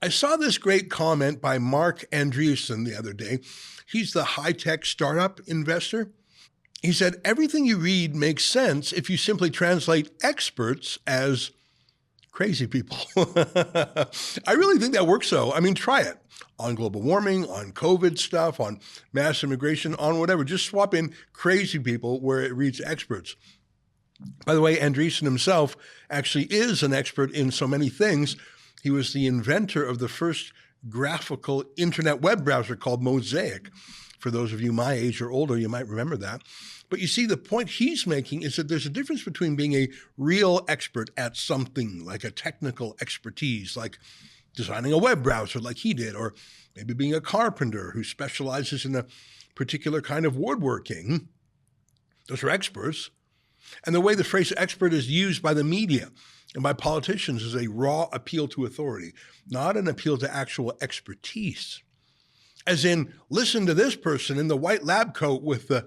I saw this great comment by Mark Andreessen the other day. He's the high-tech startup investor. He said, everything you read makes sense if you simply translate experts as crazy people. I really think that works though. I mean, try it on global warming, on COVID stuff, on mass immigration, on whatever. Just swap in crazy people where it reads experts. By the way, Andreessen himself actually is an expert in so many things. He was the inventor of the first graphical internet web browser called Mosaic. For those of you my age or older, you might remember that. But you see, the point he's making is that there's a difference between being a real expert at something, like a technical expertise, like designing a web browser like he did, or maybe being a carpenter who specializes in a particular kind of woodworking. Those are experts. And the way the phrase expert is used by the media and by politicians is a raw appeal to authority, not an appeal to actual expertise. As in, listen to this person in the white lab coat with the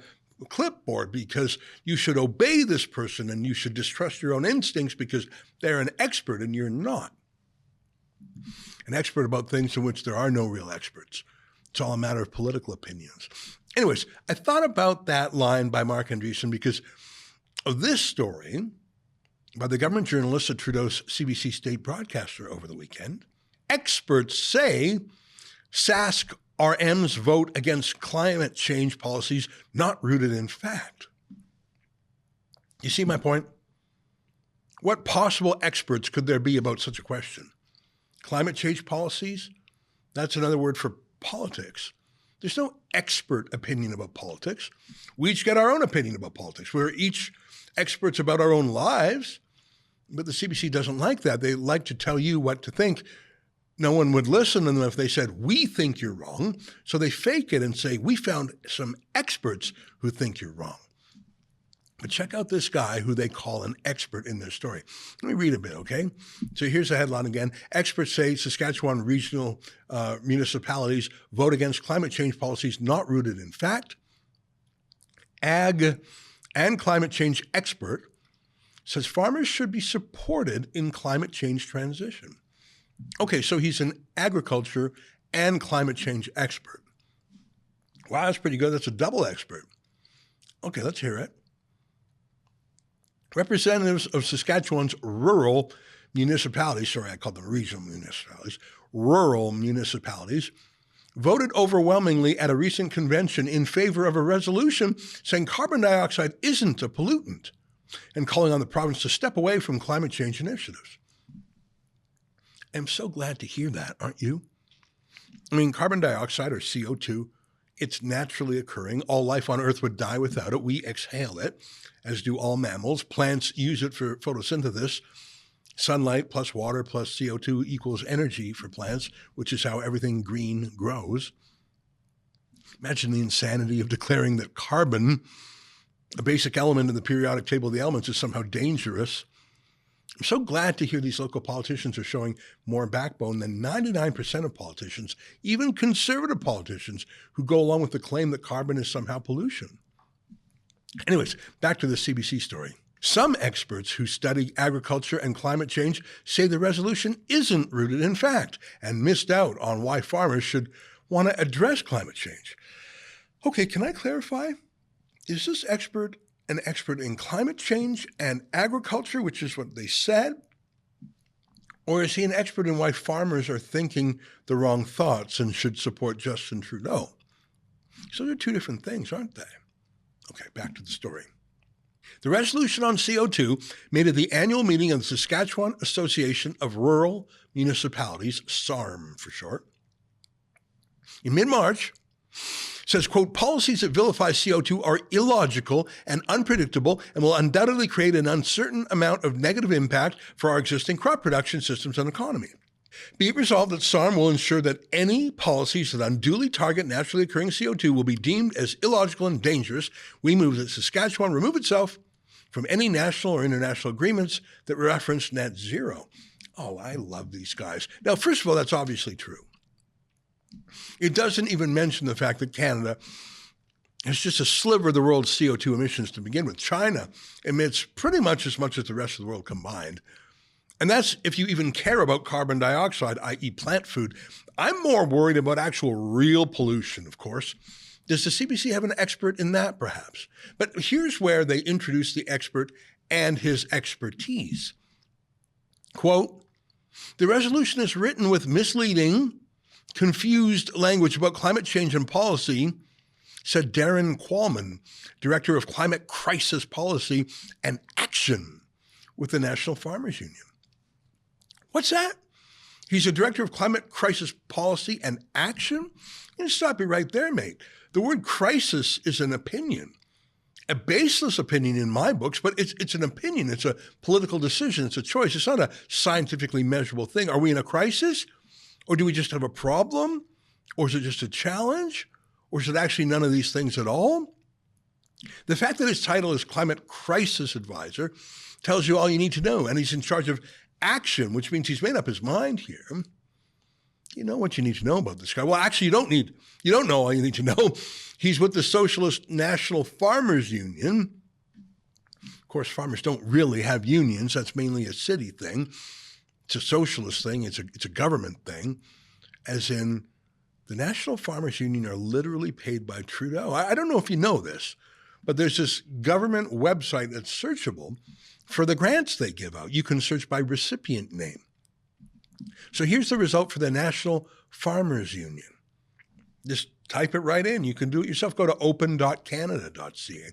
clipboard because you should obey this person and you should distrust your own instincts because they're an expert and you're not. An expert about things in which there are no real experts. It's all a matter of political opinions. Anyways, I thought about that line by Mark Andreessen because of this story by the government journalist at Trudeau's CBC state broadcaster over the weekend. Experts say Sask RM's vote against climate change policies not rooted in fact. You see my point? What possible experts could there be about such a question? Climate change policies? That's another word for politics. There's no expert opinion about politics. We each get our own opinion about politics. We're each experts about our own lives, but the CBC doesn't like that. They like to tell you what to think. No one would listen to them if they said, we think you're wrong. So they fake it and say, we found some experts who think you're wrong. But check out this guy who they call an expert in their story. Let me read a bit, okay? So here's the headline again. Experts say Saskatchewan regional municipalities vote against climate change policies not rooted in fact. Ag and climate change expert says farmers should be supported in climate change transition. Okay, so he's an agriculture and climate change expert. Wow, that's pretty good. That's a double expert. Okay, let's hear it. Representatives of Saskatchewan's rural municipalities, sorry, I called them regional municipalities, rural municipalities, voted overwhelmingly at a recent convention in favor of a resolution saying carbon dioxide isn't a pollutant and calling on the province to step away from climate change initiatives. I'm so glad to hear that, aren't you? I mean, carbon dioxide or CO2, it's naturally occurring. All life on Earth would die without it. We exhale it, as do all mammals. Plants use it for photosynthesis. Sunlight plus water plus CO2 equals energy for plants, which is how everything green grows. Imagine the insanity of declaring that carbon, a basic element in the periodic table of the elements, is somehow dangerous. I'm so glad to hear these local politicians are showing more backbone than 99% of politicians, even conservative politicians, who go along with the claim that carbon is somehow pollution. Anyways, back to the CBC story. Some experts who study agriculture and climate change say the resolution isn't rooted in fact and missed out on why farmers should want to address climate change. Okay, can I clarify? Is this expert an expert in climate change and agriculture, which is what they said? Or is he an expert in why farmers are thinking the wrong thoughts and should support Justin Trudeau? So they're two different things, aren't they? Okay, back to the story. The resolution on CO2 made at the annual meeting of the Saskatchewan Association of Rural Municipalities, SARM for short, in mid-March, says, quote, policies that vilify CO2 are illogical and unpredictable and will undoubtedly create an uncertain amount of negative impact for our existing crop production systems and economy. Be it resolved that SARM will ensure that any policies that unduly target naturally occurring CO2 will be deemed as illogical and dangerous. We move that Saskatchewan remove itself from any national or international agreements that reference net zero. Oh, I love these guys. Now, first of all, that's obviously true. It doesn't even mention the fact that Canada is just a sliver of the world's CO2 emissions to begin with. China emits pretty much as the rest of the world combined. And that's if you even care about carbon dioxide, i.e. plant food. I'm more worried about actual real pollution, of course. Does the CBC have an expert in that, perhaps? But here's where they introduce the expert and his expertise. Quote, the resolution is written with misleading, confused language about climate change and policy, said Darren Qualman, Director of Climate Crisis Policy and Action with the National Farmers Union. What's that? He's a Director of Climate Crisis Policy and Action? You stop you right there, mate. The word crisis is an opinion, a baseless opinion in my books, but it's an opinion. It's a political decision. It's a choice. It's not a scientifically measurable thing. Are we in a crisis? Or do we just have a problem? Or is it just a challenge? Or is it actually none of these things at all? The fact that his title is Climate Crisis Advisor tells you all you need to know. And he's in charge of action, which means he's made up his mind here. You know what you need to know about this guy. Well, actually, you don't know all you need to know. He's with the Socialist National Farmers Union. Of course, farmers don't really have unions. That's mainly a city thing. It's a socialist thing. It's a government thing, as in the National Farmers Union are literally paid by Trudeau. I don't know if you know this, but there's this government website that's searchable for the grants they give out. You can search by recipient name. So here's the result for the National Farmers Union. Just type it right in. You can do it yourself. Go to open.canada.ca.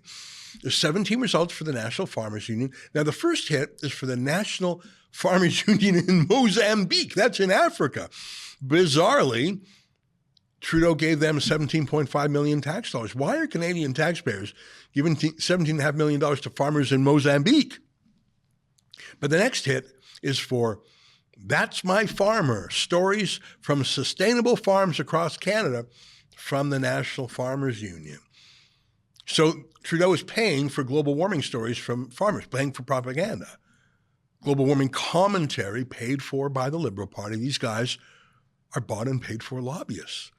There's 17 results for the National Farmers Union. Now, the first hit is for the National Farmers Union in Mozambique. That's in Africa. Bizarrely, Trudeau gave them $17.5 million tax dollars. Why are Canadian taxpayers giving $17.5 million to farmers in Mozambique? But the next hit is for That's My Farmer, Stories from Sustainable Farms Across Canada from the National Farmers Union. So Trudeau is paying for global warming stories from farmers, paying for propaganda. Global warming commentary paid for by the Liberal Party. These guys are bought and paid for lobbyists.